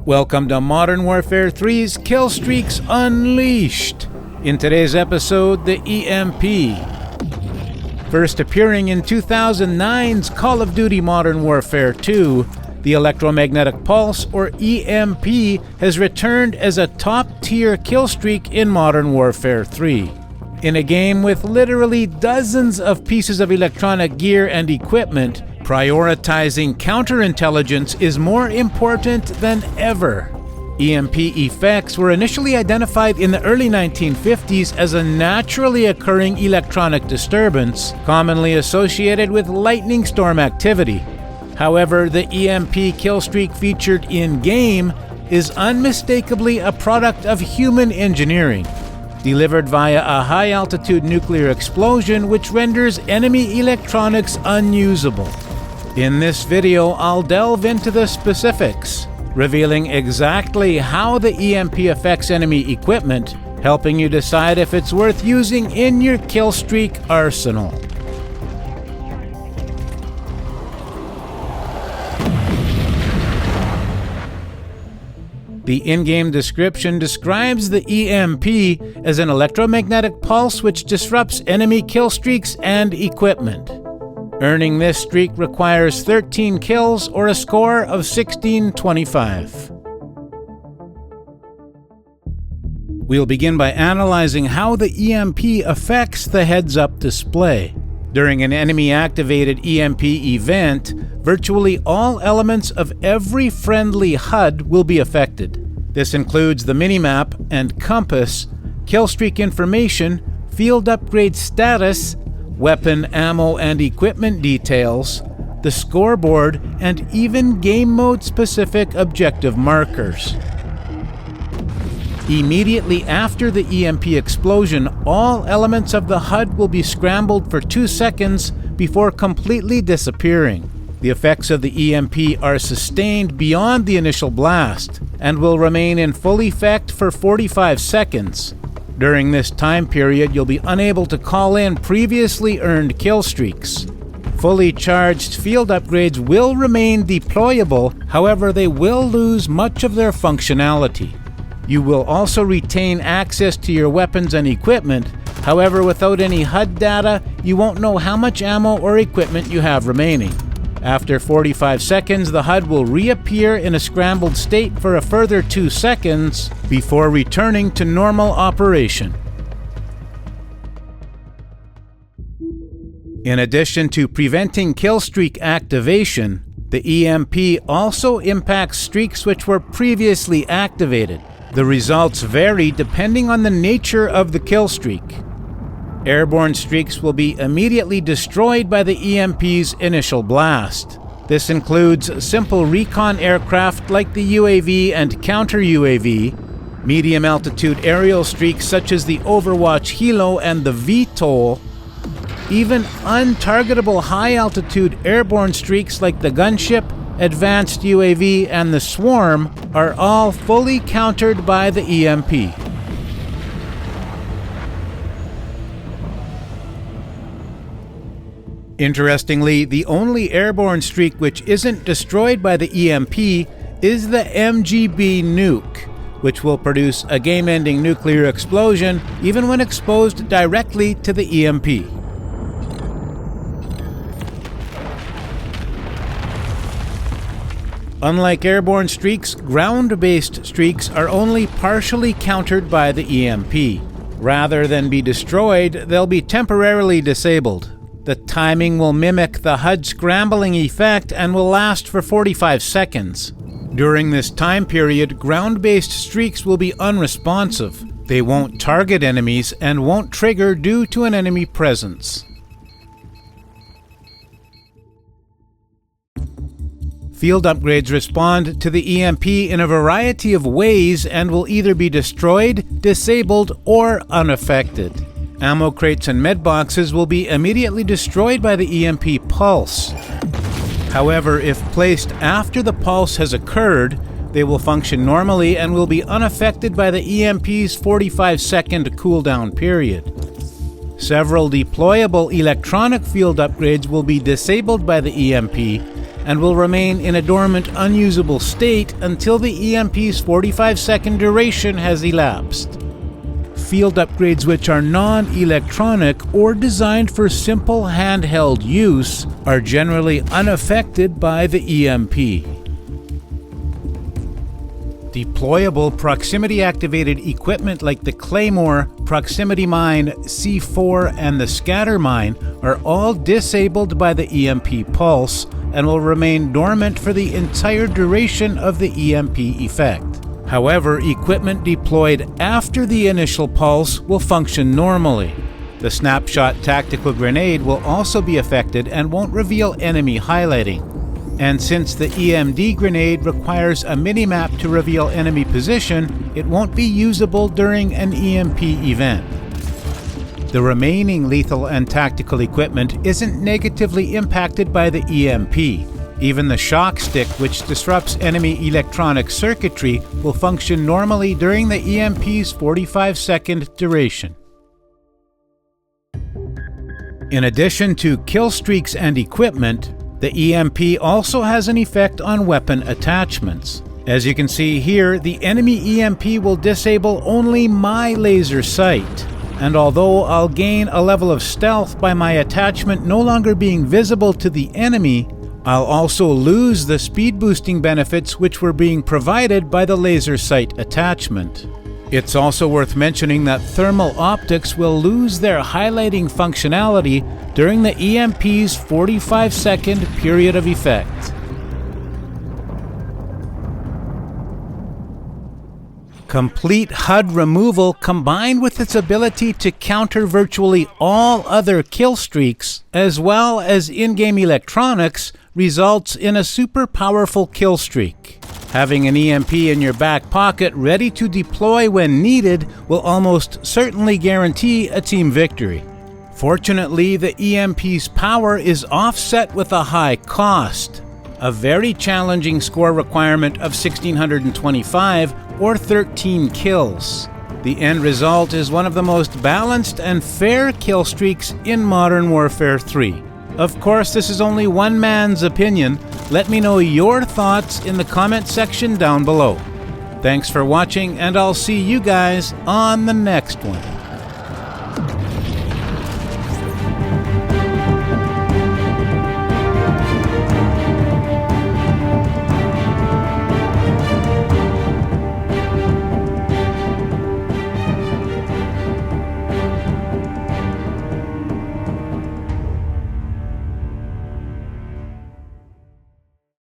Welcome to Modern Warfare 3's Killstreaks Unleashed. In today's episode, the EMP. First appearing in 2009's Call of Duty Modern Warfare 2, the electromagnetic pulse, or EMP, has returned as a top-tier killstreak in Modern Warfare 3. In a game with literally dozens of pieces of electronic gear and equipment, prioritizing counterintelligence is more important than ever. EMP effects were initially identified in the early 1950s as a naturally occurring electronic disturbance, commonly associated with lightning storm activity. However, the EMP killstreak featured in-game is unmistakably a product of human engineering, delivered via a high-altitude nuclear explosion which renders enemy electronics unusable. In this video, I'll delve into the specifics, revealing exactly how the EMP affects enemy equipment, helping you decide if it's worth using in your killstreak arsenal. The in-game description describes the EMP as an electromagnetic pulse which disrupts enemy killstreaks and equipment. Earning this streak requires 13 kills or a score of 1625. We'll begin by analyzing how the EMP affects the heads-up display. During an enemy-activated EMP event, virtually all elements of every friendly HUD will be affected. This includes the minimap and compass, killstreak information, field upgrade status, weapon, ammo, and equipment details, the scoreboard, and even game mode-specific objective markers. Immediately after the EMP explosion, all elements of the HUD will be scrambled for 2 seconds before completely disappearing. The effects of the EMP are sustained beyond the initial blast and will remain in full effect for 45 seconds. During this time period, you'll be unable to call in previously earned killstreaks. Fully charged field upgrades will remain deployable, however, they will lose much of their functionality. You will also retain access to your weapons and equipment, however, without any HUD data, you won't know how much ammo or equipment you have remaining. After 45 seconds, the HUD will reappear in a scrambled state for a further 2 seconds before returning to normal operation. In addition to preventing killstreak activation, the EMP also impacts streaks which were previously activated. The results vary depending on the nature of the killstreak. Airborne streaks will be immediately destroyed by the EMP's initial blast. This includes simple recon aircraft like the UAV and counter-UAV, medium-altitude aerial streaks such as the Overwatch Hilo and the VTOL, even untargetable high-altitude airborne streaks like the Gunship, Advanced UAV, and the Swarm are all fully countered by the EMP. Interestingly, the only airborne streak which isn't destroyed by the EMP is the MGB nuke, which will produce a game-ending nuclear explosion even when exposed directly to the EMP. Unlike airborne streaks, ground-based streaks are only partially countered by the EMP. Rather than be destroyed, they'll be temporarily disabled. The timing will mimic the HUD Scrambling Effect and will last for 45 seconds. During this time period, ground-based streaks will be unresponsive. They won't target enemies and won't trigger due to an enemy presence. Field upgrades respond to the EMP in a variety of ways and will either be destroyed, disabled, or unaffected. Ammo crates and med boxes will be immediately destroyed by the EMP pulse. However, if placed after the pulse has occurred, they will function normally and will be unaffected by the EMP's 45-second cooldown period. Several deployable electronic field upgrades will be disabled by the EMP, and will remain in a dormant, unusable state until the EMP's 45-second duration has elapsed. Field upgrades which are non-electronic or designed for simple handheld use are generally unaffected by the EMP. Deployable proximity-activated equipment like the Claymore, Proximity Mine, C4, and the Scatter Mine are all disabled by the EMP pulse and will remain dormant for the entire duration of the EMP effect. However, equipment deployed after the initial pulse will function normally. The Snapshot Tactical Grenade will also be affected and won't reveal enemy highlighting. And since the EMD grenade requires a minimap to reveal enemy position, it won't be usable during an EMP event. The remaining lethal and tactical equipment isn't negatively impacted by the EMP. Even the shock stick, which disrupts enemy electronic circuitry, will function normally during the EMP's 45-second duration. In addition to kill streaks and equipment, the EMP also has an effect on weapon attachments. As you can see here, the enemy EMP will disable only my laser sight. And although I'll gain a level of stealth by my attachment no longer being visible to the enemy, I'll also lose the speed boosting benefits which were being provided by the laser sight attachment. It's also worth mentioning that thermal optics will lose their highlighting functionality during the EMP's 45-second period of effect. Complete HUD removal combined with its ability to counter virtually all other kill streaks, as well as in-game electronics, results in a super powerful kill streak. Having an EMP in your back pocket ready to deploy when needed will almost certainly guarantee a team victory. Fortunately, the EMP's power is offset with a high cost, a very challenging score requirement of 1625 or 13 kills. The end result is one of the most balanced and fair kill streaks in Modern Warfare 3. Of course, this is only one man's opinion. Let me know your thoughts in the comment section down below. Thanks for watching, and I'll see you guys on the next one.